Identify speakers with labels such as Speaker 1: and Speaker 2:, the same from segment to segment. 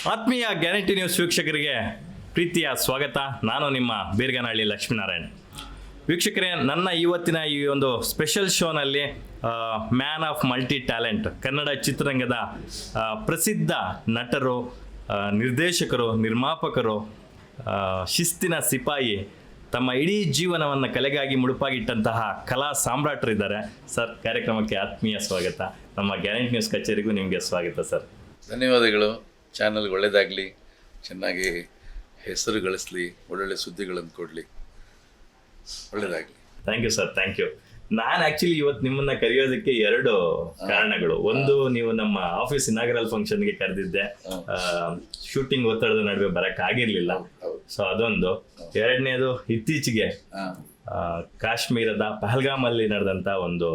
Speaker 1: ಆತ್ಮೀಯ guarantee news ವೀಕ್ಷಕರಿಗೆ ಪ್ರೀತಿಯ ಸ್ವಾಗತ. ನಾನು ನಿಮ್ಮ ಬೀರ್ಗನಹಳ್ಳಿ ಲಕ್ಷ್ಮೀನಾರಾಯಣ್. ವೀಕ್ಷಕರೇ, ನನ್ನ ಇವತ್ತಿನ ಈ ಒಂದು ಸ್ಪೆಷಲ್ ಶೋನಲ್ಲಿ man of multi talent, Kannada ಚಿತ್ರರಂಗದ ಪ್ರಸಿದ್ಧ ನಟರು, ನಿರ್ದೇಶಕರು, ನಿರ್ಮಾಪಕರು, ಶಿಸ್ತಿನ ಸಿಪಾಯಿ, ತಮ್ಮ ಇಡೀ ಜೀವನವನ್ನು ಕಲೆಗಾಗಿ ಮುಡುಪಾಗಿಟ್ಟಂತಹ ಕಲಾ ಸಾಮ್ರಾಟರಿದ್ದಾರೆ. ಸರ್, ಕಾರ್ಯಕ್ರಮಕ್ಕೆ ಆತ್ಮೀಯ ಸ್ವಾಗತ. ನಮ್ಮ ಗ್ಯಾರಂಟಿ ನ್ಯೂಸ್ ಕಚೇರಿಗೂ ನಿಮಗೆ ಸ್ವಾಗತ ಸರ್.
Speaker 2: ಧನ್ಯವಾದಗಳು. ಚಾನಲ್ಗೆ ಒಳ್ಳೆಯದಾಗಲಿ, ಚೆನ್ನಾಗಿ ಹೆಸರು ಗಳಿಸಲಿ, ಒಳ್ಳೊಳ್ಳೆ ಸುದ್ದಿಗಳನ್ನು ಕೊಡಲಿ, ಒಳ್ಳೆಯದಾಗಲಿ.
Speaker 1: Thank you sir, thank you. ನಾನು ಆಕ್ಚುಲಿ ಇವತ್ತು ನಿಮ್ಮನ್ನ ಕರೆಯೋದಕ್ಕೆ ಎರಡು ಕಾರಣಗಳು. ಒಂದು, ನೀವು ನಮ್ಮ ಆಫೀಸ್ ಇನಾಗರಲ್ ಫಂಕ್ಷನ್ಗೆ ಕರೆದಿದ್ದೆ, ಶೂಟಿಂಗ್ ಒತ್ತಡದ ನಡುವೆ ಬರಕ್ ಆಗಿರ್ಲಿಲ್ಲ, ಸೊ ಅದೊಂದು. ಎರಡನೇದು, ಇತ್ತೀಚೆಗೆ ಕಾಶ್ಮೀರದ ಪಹಲ್ಗಾಮ್ ಅಲ್ಲಿ ನಡೆದಂತ ಒಂದು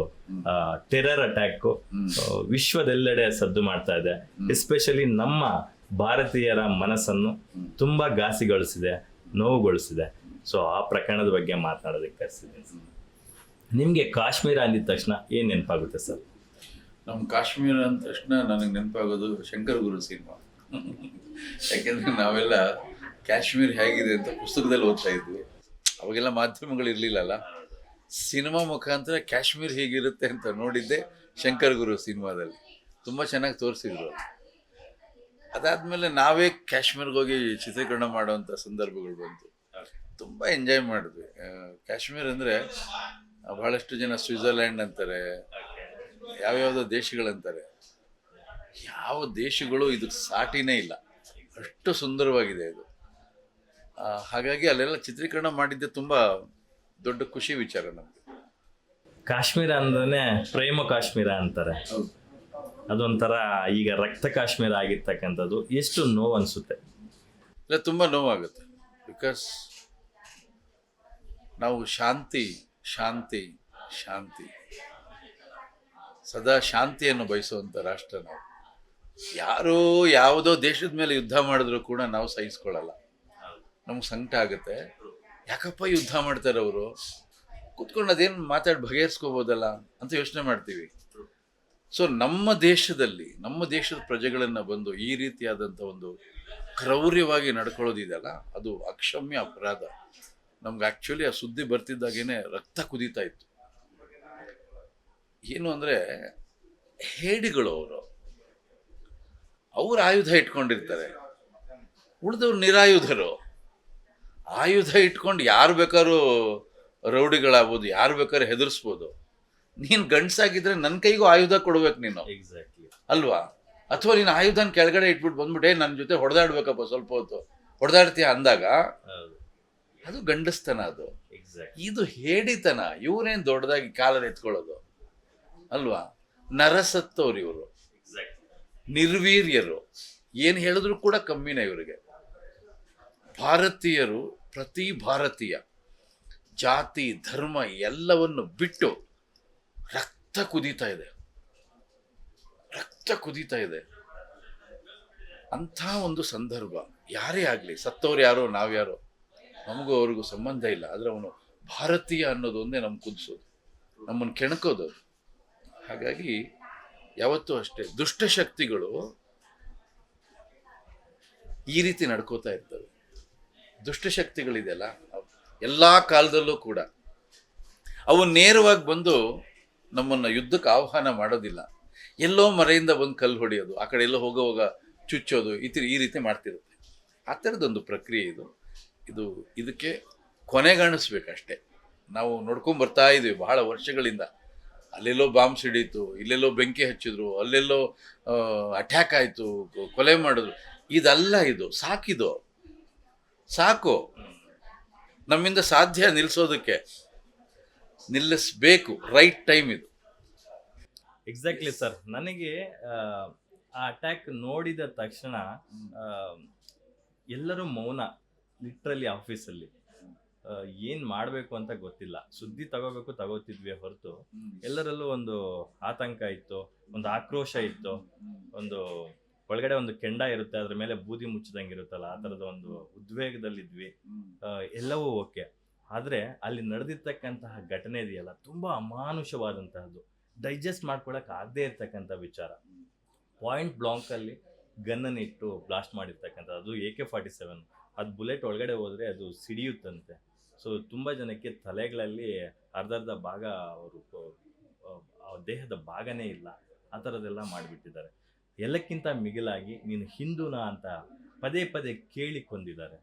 Speaker 1: ಟೆರರ್ ಅಟ್ಯಾಕ್ ವಿಶ್ವದೆಲ್ಲೆಡೆ ಸದ್ದು ಮಾಡ್ತಾ ಇದೆ. ಎಸ್ಪೆಷಲಿ ನಮ್ಮ ಭಾರತೀಯರ ಮನಸ್ಸನ್ನು ತುಂಬಾ ಘಾಸಿಗೊಳಿಸಿದೆ, ನೋವುಗೊಳಿಸಿದೆ. ಸೊ ಆ ಪ್ರಕರಣದ ಬಗ್ಗೆ ಮಾತನಾಡೋದಕ್ಕೆ ಕರೆಸಿದ್ದೀನಿ. ನಿಮ್ಗೆ ಕಾಶ್ಮೀರ ಅಂದಿದ ತಕ್ಷಣ ಏನ್ ನೆನಪಾಗುತ್ತೆ ಸರ್?
Speaker 2: ನಮ್ಮ ಕಾಶ್ಮೀರ ಅಂದ ತಕ್ಷಣ ನನಗೆ ನೆನಪಾಗೋದು ಶಂಕರ್ ಗುರು ಸಿನಿಮಾ. ಯಾಕೆಂದ್ರೆ ನಾವೆಲ್ಲ ಕಾಶ್ಮೀರ್ ಹೇಗಿದೆ ಅಂತ ಪುಸ್ತಕದಲ್ಲಿ ಓದ್ತಾ ಇದ್ವಿ. ಅವಾಗೆಲ್ಲ ಮಾಧ್ಯಮಗಳು ಇರಲಿಲ್ಲಲ್ಲ. ಸಿನಿಮಾ ಮುಖಾಂತರ ಕಾಶ್ಮೀರ್ ಹೇಗಿರುತ್ತೆ ಅಂತ ನೋಡಿದ್ದೆ ಶಂಕರ್ ಗುರು ಸಿನಿಮಾದಲ್ಲಿ. ತುಂಬ ಚೆನ್ನಾಗಿ ತೋರಿಸಿದ್ರು. ಅದಾದಮೇಲೆ ನಾವೇ ಕಾಶ್ಮೀರ್ಗೆ ಹೋಗಿ ಚಿತ್ರೀಕರಣ ಮಾಡುವಂಥ ಸಂದರ್ಭಗಳು ಬಂತು. ತುಂಬ ಎಂಜಾಯ್ ಮಾಡಿದ್ವಿ. ಕಾಶ್ಮೀರ್ ಅಂದರೆ ಬಹಳಷ್ಟು ಜನ ಸ್ವಿಟ್ಜರ್ಲ್ಯಾಂಡ್ ಅಂತಾರೆ, ಯಾವ್ಯಾವುದೋ ದೇಶಗಳಂತಾರೆ. ಯಾವ ದೇಶಗಳು ಇದಕ್ಕೆ ಸಾಟಿನೇ ಇಲ್ಲ, ಅಷ್ಟು ಸುಂದರವಾಗಿದೆ ಇದು. ಹಾಗಾಗಿ ಅಲ್ಲೆಲ್ಲ ಚಿತ್ರೀಕರಣ ಮಾಡಿದ್ದೆ ತುಂಬ ದೊಡ್ಡ ಖುಷಿ ವಿಚಾರ ನಮಗೆ.
Speaker 1: ಕಾಶ್ಮೀರ ಅಂದ್ರೆ ಪ್ರೇಮ ಕಾಶ್ಮೀರ ಅಂತಾರೆ, ಅದೊಂಥರ ಈಗ ರಕ್ತ ಕಾಶ್ಮೀರ ಆಗಿರ್ತಕ್ಕಂಥದ್ದು. ಎಷ್ಟು ನೋವು ಅನಿಸುತ್ತೆ?
Speaker 2: ಇಲ್ಲ, ತುಂಬ ನೋವಾಗುತ್ತೆ. ಬಿಕಾಸ್ ನಾವು ಶಾಂತಿ ಶಾಂತಿ ಶಾಂತಿ ಸದಾ ಶಾಂತಿಯನ್ನು ಬಯಸುವಂಥ ರಾಷ್ಟ್ರ ನಾವು. ಯಾರೋ ಯಾವುದೋ ದೇಶದ ಮೇಲೆ ಯುದ್ಧ ಮಾಡಿದ್ರು ಕೂಡ ನಾವು ಸಹಿಸ್ಕೊಳ್ಳಲ್ಲ. ನಮ್ಗೆ ಸಂಕಟ ಆಗುತ್ತೆ. ಯಾಕಪ್ಪ ಯುದ್ಧ ಮಾಡ್ತಾರೆ ಅವರು, ಕೂತ್ಕೊಂಡು ಅದೇನು ಮಾತಾಡಿ ಬಗೆಹರಿಸ್ಕೋಬೋದಲ್ಲ ಅಂತ ಯೋಚನೆ ಮಾಡ್ತೀವಿ. ಸೊ ನಮ್ಮ ದೇಶದಲ್ಲಿ, ನಮ್ಮ ದೇಶದ ಪ್ರಜೆಗಳನ್ನು ಬಂದು ಈ ರೀತಿಯಾದಂಥ ಒಂದು ಕ್ರೌರ್ಯವಾಗಿ ನಡ್ಕೊಳ್ಳೋದಿದೆಯಲ್ಲ, ಅದು ಅಕ್ಷಮ್ಯ ಅಪರಾಧ. ನಮ್ಗೆ ಆ್ಯಕ್ಚುಲಿ ಆ ಸುದ್ದಿ ಬರ್ತಿದ್ದಾಗೇನೆ ರಕ್ತ ಕುದೀತಾ ಇತ್ತು. ಏನು ಅಂದರೆ, ಹೇಡಿಗಳು ಅವರು ಆಯುಧ ಇಟ್ಕೊಂಡಿರ್ತಾರೆ, ಉಳಿದವ್ರು ನಿರಾಯುಧರು. ಆಯುಧ ಇಟ್ಕೊಂಡು ಯಾರು ಬೇಕಾದ್ರೂ ರೌಡಿಗಳಾಗ್ಬೋದು, ಯಾರು ಬೇಕಾದ್ರೂ ಹೆದರ್ಸ್ಬೋದು. ನೀನು ಗಂಡಸಾಗಿದ್ರೆ ನನ್ನ ಕೈಗೂ ಆಯುಧ ಕೊಡ್ಬೇಕು ನೀನು,
Speaker 1: ಎಕ್ಸಾಕ್ಟ್ಲಿ
Speaker 2: ಅಲ್ವಾ? ಅಥವಾ ನೀನು ಆಯುಧನ ಕೆಳಗಡೆ ಇಟ್ಬಿಟ್ಟು ಬಂದ್ಬಿಟ್ಟೆ ನನ್ನ ಜೊತೆ ಹೊಡೆದಾಡ್ಬೇಕಪ್ಪ ಸ್ವಲ್ಪ ಹೊತ್ತು, ಹೊಡೆದಾಡ್ತೀಯ ಅಂದಾಗ ಅದು ಗಂಡಸ್ತನ. ಅದು ಇದು ಹೇಡಿತನ. ಇವರೇನು ದೊಡ್ಡದಾಗಿ ಕಾಲರ್ ಎತ್ಕೊಳ್ಳೋದು ಅಲ್ವಾ? ನರಸತ್ತವ್ರು ಇವರು, ನಿರ್ವೀರ್ಯರು. ಏನು ಹೇಳಿದ್ರು ಕೂಡ ಕಮ್ಮಿನೇ ಇವರಿಗೆ. ಭಾರತೀಯರು, ಪ್ರತಿ ಭಾರತೀಯ ಜಾತಿ ಧರ್ಮ ಎಲ್ಲವನ್ನು ಬಿಟ್ಟು ರಕ್ತ ಕುದೀತಾ ಇದೆ, ರಕ್ತ ಕುದೀತಾ ಇದೆ. ಅಂಥ ಒಂದು ಸಂದರ್ಭ. ಯಾರೇ ಆಗಲಿ, ಸತ್ತವ್ರು ಯಾರೋ ನಾವ್ಯಾರೋ, ನಮಗೂ ಅವ್ರಿಗೂ ಸಂಬಂಧ ಇಲ್ಲ. ಆದರೆ ಅವನು ಭಾರತೀಯ ಅನ್ನೋದು ಒಂದೇ ನಮ್ಗೆ ಕುದಿಸೋದು, ನಮ್ಮನ್ನು ಕೆಣಕೋದು. ಹಾಗಾಗಿ ಯಾವತ್ತೂ ಅಷ್ಟೇ ದುಷ್ಟಶಕ್ತಿಗಳು ಈ ರೀತಿ ನಡ್ಕೋತಾ ಇರ್ತವೆ. ದುಷ್ಟಶಕ್ತಿಗಳಿದೆಯಲ್ಲ, ಎಲ್ಲ ಕಾಲದಲ್ಲೂ ಕೂಡ ಅವು ನೇರವಾಗಿ ಬಂದು ನಮ್ಮನ್ನು ಯುದ್ಧಕ್ಕೆ ಆಹ್ವಾನ ಮಾಡೋದಿಲ್ಲ. ಎಲ್ಲೋ ಮರೆಯಿಂದ ಬಂದು ಕಲ್ಲು ಹೊಡೆಯೋದು, ಆ ಕಡೆ ಎಲ್ಲೋ ಹೋಗೋವಾಗ ಚುಚ್ಚೋದು, ಈ ರೀತಿ ಮಾಡ್ತಿರುತ್ತೆ. ಆ ಥರದೊಂದು ಪ್ರಕ್ರಿಯೆ ಇದಕ್ಕೆ ಕೊನೆಗಾಣಿಸ್ಬೇಕಷ್ಟೆ. ನಾವು ನೋಡ್ಕೊಂಡು ಬರ್ತಾ ಇದೀವಿ ಬಹಳ ವರ್ಷಗಳಿಂದ. ಅಲ್ಲೆಲ್ಲೋ ಬಾಂಬ್ ಸಿಡೀತು, ಇಲ್ಲೆಲ್ಲೋ ಬೆಂಕಿ ಹಚ್ಚಿದ್ರು, ಅಲ್ಲೆಲ್ಲೋ ಅಟ್ಯಾಕ್ ಆಯಿತು, ಕೊಲೆ ಮಾಡಿದ್ರು. ಇದಲ್ಲ, ಇದು ಸಾಕಿದು, ಸಾಕು. ನಮ್ಮಿಂದ ಸಾಧ್ಯ ನಿಲ್ಲಿಸೋದಕ್ಕೆ, ನಿಲ್ಲಿಸ್ಬೇಕು. ರೈಟ್ ಟೈಮ್ ಇದು.
Speaker 1: Exactly sir. ನನಗೆ ಆ ಅಟ್ಯಾಕ್ ನೋಡಿದ ತಕ್ಷಣ ಎಲ್ಲರೂ ಮೌನ, ಲಿಟ್ರಲಿ ಆಫೀಸಲ್ಲಿ ಏನ್ ಮಾಡಬೇಕು ಅಂತ ಗೊತ್ತಿಲ್ಲ. ಸುದ್ದಿ ತಗೋತಿದ್ವಿ ಹೊರತು ಎಲ್ಲರಲ್ಲೂ ಒಂದು ಆತಂಕ ಇತ್ತು, ಒಂದು ಆಕ್ರೋಶ ಇತ್ತು, ಒಂದು ಒಳಗಡೆ ಒಂದು ಕೆಂಡ ಇರುತ್ತೆ, ಅದ್ರ ಮೇಲೆ ಬೂದಿ ಮುಚ್ಚಿದಂಗೆ ಇರುತ್ತಲ್ಲ, ಆ ಥರದ ಒಂದು ಉದ್ವೇಗದಲ್ಲಿದ್ವಿ. ಎಲ್ಲವೂ ಓಕೆ. ಆದರೆ ಅಲ್ಲಿ ನಡೆದಿರ್ತಕ್ಕಂತಹ ಘಟನೆ ಇದೆಯಲ್ಲ, ತುಂಬಾ ಅಮಾನುಷವಾದಂತಹದ್ದು, ಡೈಜೆಸ್ಟ್ ಮಾಡ್ಕೊಳಕ್ ಆಗದೆ ಇರ್ತಕ್ಕಂಥ ವಿಚಾರ. ಪಾಯಿಂಟ್ ಬ್ಲಾಂಕಲ್ಲಿ ಗನ್ನನ್ನು ಇಟ್ಟು ಬ್ಲಾಸ್ಟ್ ಮಾಡಿರ್ತಕ್ಕಂಥದ್ದು. ಅದು AK-47, ಅದು ಬುಲೆಟ್ ಒಳಗಡೆ ಹೋದರೆ ಅದು ಸಿಡಿಯುತ್ತಂತೆ. ಸೊ ತುಂಬ ಜನಕ್ಕೆ ತಲೆಗಳಲ್ಲಿ ಅರ್ಧರ್ಧ ಭಾಗ ಅವರು ದೇಹದ ಭಾಗನೇ ಇಲ್ಲ, ಆ ಥರದ್ದೆಲ್ಲ ಮಾಡಿಬಿಟ್ಟಿದ್ದಾರೆ. ಎಲ್ಲಕ್ಕಿಂತ ಮಿಗಿಲಾಗಿ ನೀನು ಹಿಂದೂನಾ ಅಂತ ಪದೇ ಪದೇ ಕೇಳಿ ಕೊಂದಿದ್ದಾರೆ.